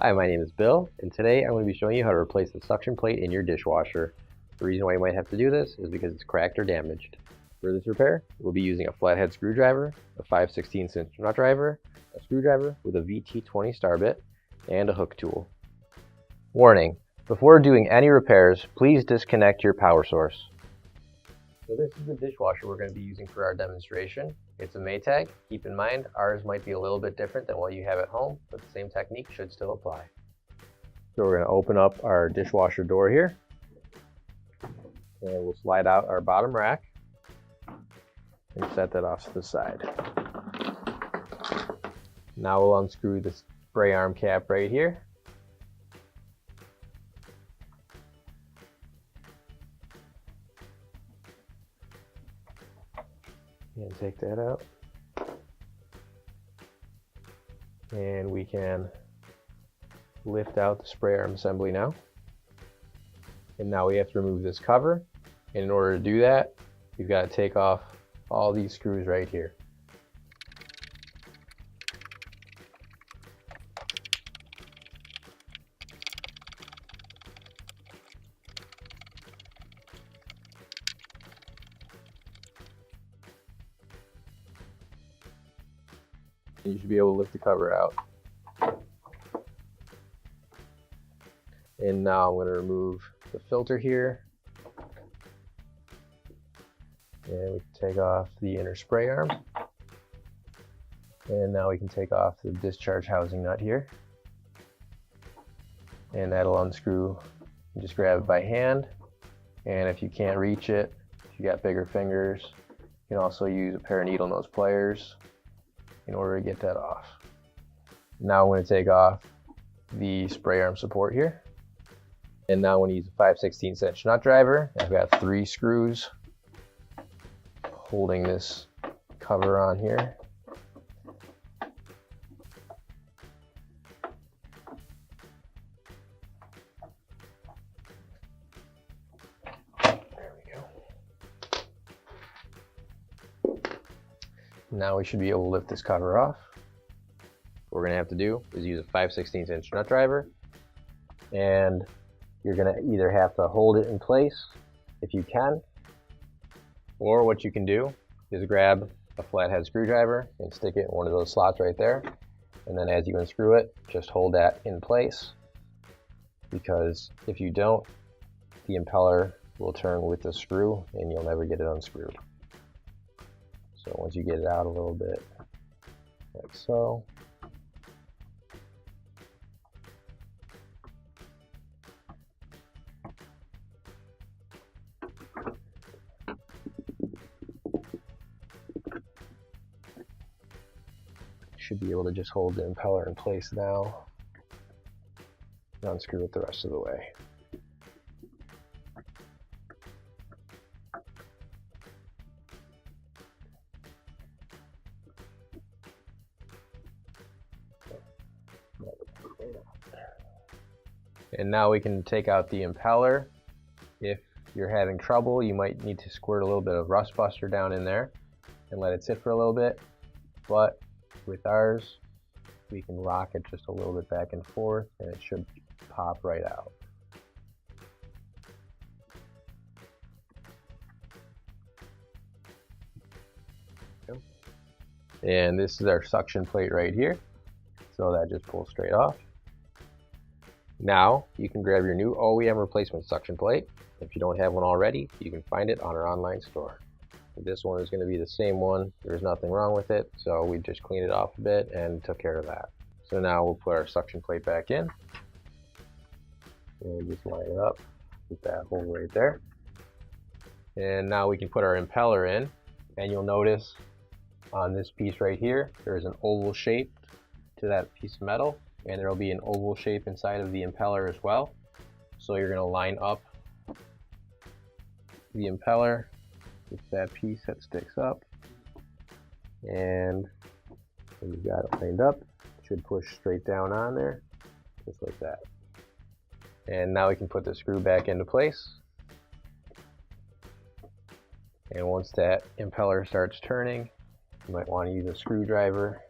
Hi, my name is Bill, and today I'm going to be showing you how to replace the suction plate in your dishwasher. The reason why you might have to do this is because it's cracked or damaged. For this repair, we'll be using a flathead screwdriver, a 5/16 inch nut driver, a screwdriver with a VT20 star bit, and a hook tool. Warning: before doing any repairs, please disconnect your power source. So this is the dishwasher we're going to be using for our demonstration. It's a Maytag. Keep in mind, ours might be a little bit different than what you have at home, but the same technique should still apply. So we're going to open up our dishwasher door here, and we'll slide out our bottom rack and set that off to the side. Now we'll unscrew the spray arm cap right here. And take that out. And we can lift out the spray arm assembly now. And now we have to remove this cover. And in order to do that, we've got to take off all these screws right here. You should be able to lift the cover out. And now I'm going to remove the filter here. And we can take off the inner spray arm. And now we can take off the discharge housing nut here. And that'll unscrew. You just grab it by hand. And if you can't reach it, if you got bigger fingers, you can also use a pair of needle nose pliers in order to get that off. Now I'm going to take off the spray arm support here. And now I'm going to use a 5/16 inch nut driver. I've got 3 screws holding this cover on here. There we go. Now we should be able to lift this cover off. What we're going to have to do is use a 5/16 inch nut driver, and you're going to either have to hold it in place if you can, or what you can do is grab a flathead screwdriver and stick it in one of those slots right there, and then as you unscrew it, just hold that in place, because if you don't, the impeller will turn with the screw and you'll never get it unscrewed. So once you get it out a little bit, like so. Should be able to just hold the impeller in place now and unscrew it the rest of the way. And now we can take out the impeller. If you're having trouble, you might need to squirt a little bit of rust buster down in there and let it sit for a little bit, but with ours, we can rock it just a little bit back and forth and it should pop right out. And this is our suction plate right here. So that just pulls straight off. Now you can grab your new OEM replacement suction plate. If you don't have one already, you can find it on our online store. This one is going to be the same one. There's nothing wrong with it, so we just cleaned it off a bit and took care of that. So now we'll put our suction plate back in and just line it up with that hole right there. And now we can put our impeller in, and you'll notice on this piece right here there's an oval shape to that piece of metal, and there will be an oval shape inside of the impeller as well. So you're going to line up the impeller with that piece that sticks up, and when you've got it lined up, it should push straight down on there, just like that. And now we can put the screw back into place. And once that impeller starts turning, you might want to use a screwdriver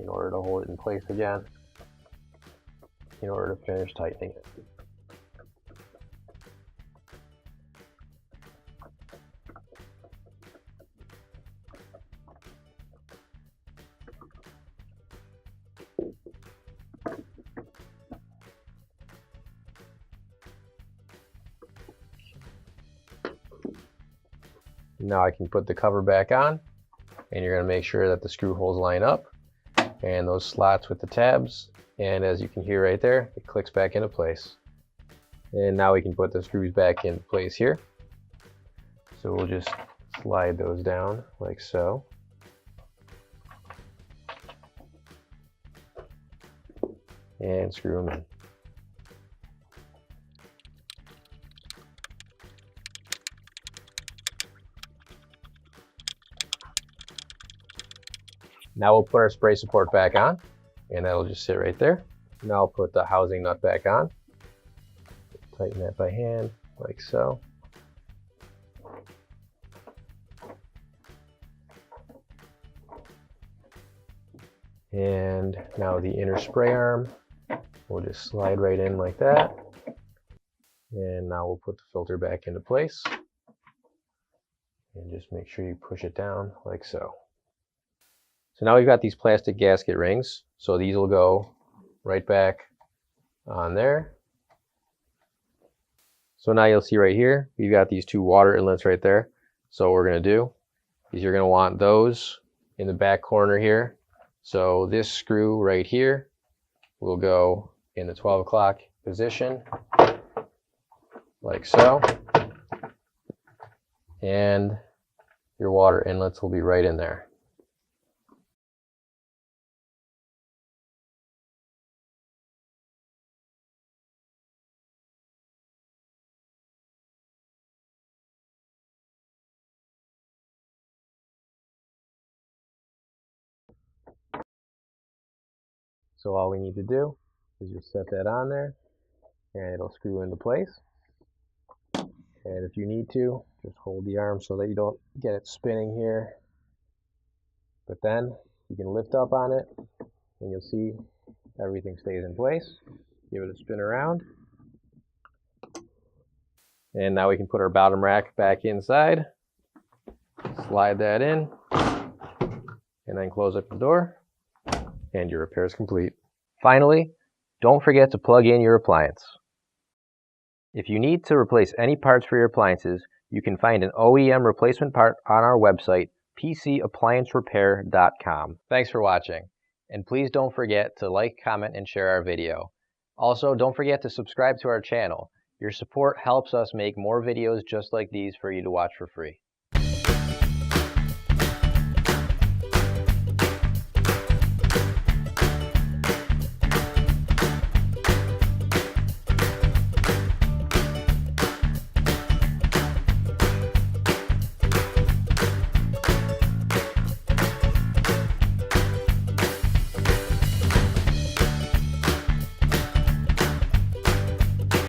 in order to hold it in place again. in order to finish tightening it. Now I can put the cover back on, and you're going to make sure that the screw holes line up and those slots with the tabs, and as you can hear right there, it clicks back into place. And now we can put the screws back in place here. So we'll just slide those down like so. And screw them in. Now we'll put our spray support back on, and that'll just sit right there. Now I'll put the housing nut back on. Tighten that by hand, like so. And now the inner spray arm, we'll just slide right in like that. And now we'll put the filter back into place. And just make sure you push it down like so. So now we've got these plastic gasket rings. So these will go right back on there. So now you'll see right here, we've got these two water inlets right there. So what we're going to do is you're going to want those in the back corner here. So this screw right here will go in the 12 o'clock position, like so. And your water inlets will be right in there. So all we need to do is just set that on there, and it'll screw into place. And if you need to, just hold the arm so that you don't get it spinning here. But then you can lift up on it, and you'll see everything stays in place. Give it a spin around. And now we can put our bottom rack back inside. Slide that in, and then close up the door. And your repair is complete. Finally, don't forget to plug in your appliance. If you need to replace any parts for your appliances, you can find an OEM replacement part on our website, PCApplianceRepair.com. Thanks for watching, and please don't forget to like, comment, and share our video. Also, don't forget to subscribe to our channel. Your support helps us make more videos just like these for you to watch for free.